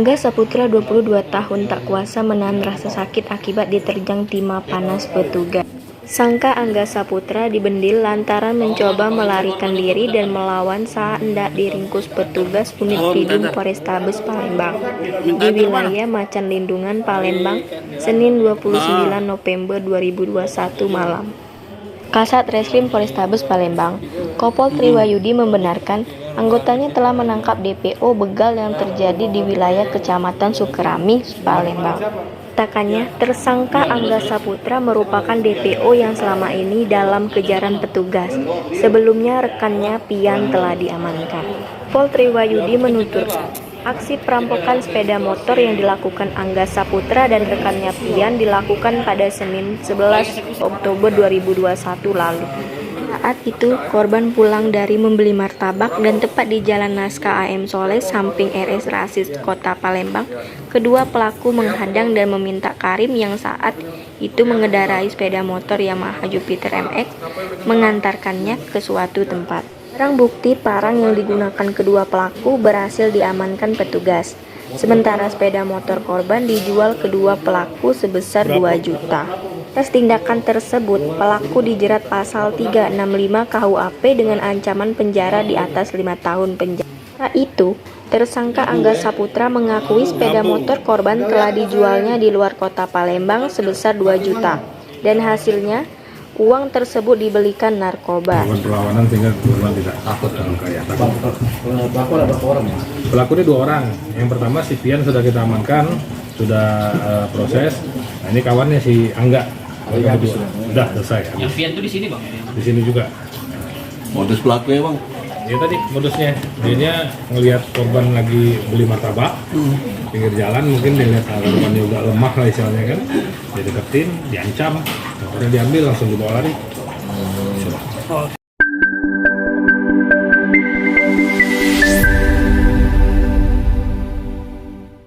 Angga Saputra 22 tahun tak kuasa menahan rasa sakit akibat diterjang timah panas petugas. Sangka Angga Saputra dibendil lantaran mencoba melarikan diri dan melawan saat hendak diringkus petugas unit Pidum Polrestabes Palembang di wilayah Macan Lindungan, Palembang, Senin 29 November 2021 malam. Kasat Reskrim Polrestabes Palembang, Kopol Triwayudi membenarkan anggotanya telah menangkap DPO begal yang terjadi di wilayah Kecamatan Sukerami, Palembang. Katakannya, tersangka Angga Saputra merupakan DPO yang selama ini dalam kejaran petugas. Sebelumnya rekannya Pian telah diamankan. Pol Triwayudi menuturkan, aksi perampokan sepeda motor yang dilakukan Angga Saputra dan rekannya Pian dilakukan pada Senin 11 Oktober 2021 lalu. Saat itu, korban pulang dari membeli martabak dan tepat di Jalan Naskah AM Soleh samping RS Rasis Kota Palembang, kedua pelaku menghadang dan meminta Karim yang saat itu mengendarai sepeda motor Yamaha Jupiter MX mengantarkannya ke suatu tempat. Barang bukti parang yang digunakan kedua pelaku berhasil diamankan petugas. Sementara sepeda motor korban dijual kedua pelaku sebesar 2 juta. Atas tindakan tersebut, pelaku dijerat pasal 365 KUHP dengan ancaman penjara di atas 5 tahun penjara. Setelah itu, tersangka Angga Saputra mengakui sepeda motor korban telah dijualnya di luar kota Palembang sebesar 2 juta. Dan hasilnya, uang tersebut dibelikan narkoba. Perlawanan sehingga korban tidak takut dan kaya. Pelaku ada berapa orang ya? Pelaku ini 2 orang. Yang pertama si Pian sudah kita amankan, sudah proses. Nah ini kawannya si Angga. Sudah selesai. Yang Pian tuh di sini bang? Di sini juga. Modus pelakunya bang? Ya tadi modusnya, dia ngelihat korban lagi beli martabak pinggir jalan, mungkin dia lihat korban juga lemah lah istilahnya kan, dia deketin, diancam, akhirnya diambil langsung dibawa lari.